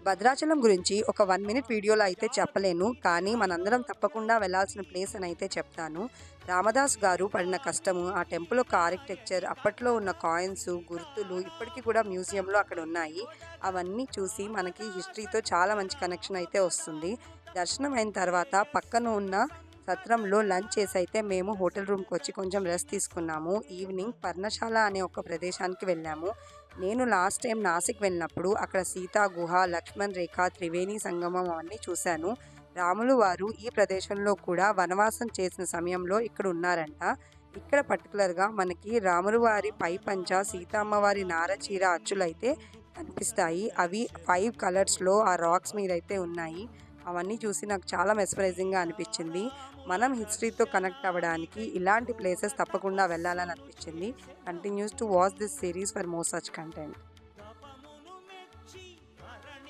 భద్రాచలం గురించి ఒక 1 మినిట్ వీడియోలో అయితే చెప్పలేను. కానీ మనందరం తప్పకుండా వెళ్ళాల్సిన ప్లేస్ అని అయితే చెప్తాను. రామదాస్ గారు పడిన కష్టము, ఆ టెంపుల్ యొక్క ఆర్కిటెక్చర్, అప్పట్లో ఉన్న కాయిన్స్, గుర్తులు ఇప్పటికి కూడా మ్యూజియంలో అక్కడ ఉన్నాయి. అవన్నీ చూసి మనకి హిస్టరీతో చాలా మంచి కనెక్షన్ అయితే వస్తుంది. దర్శనం అయిన తర్వాత పక్కన ఉన్న సత్రంలో లంచ్ చేసి అయితే మేము హోటల్ రూమ్కి వచ్చి కొంచెం రెస్ట్ తీసుకున్నాము. ఈవినింగ్ పర్ణశాల అనే ఒక ప్రదేశానికి వెళ్ళాము. నేను లాస్ట్ టైం నాసిక్ వెళ్ళినప్పుడు అక్కడ సీతా గుహ, లక్ష్మణ్ రేఖ, త్రివేణి సంగమం అవన్నీ చూశాను. రాములు వారు ఈ ప్రదేశంలో కూడా వనవాసం చేసిన సమయంలో ఇక్కడ ఉన్నారంట. ఇక్కడ పర్టికులర్గా మనకి రాములు వారి పై పంచ, సీతమ్మ వారి నారచీర అచ్చులైతే కనిపిస్తాయి. అవి 5 కలర్స్లో ఆ రాక్స్ మీద అయితే ఉన్నాయి. అవన్నీ చూసి నాకు చాలా మెస్మరైజింగ్గా అనిపించింది. మనం హిస్టరీతో కనెక్ట్ అవ్వడానికి ఇలాంటి ప్లేసెస్ తప్పకుండా వెళ్ళాలని అనిపించింది. Continues to watch this series for more such content.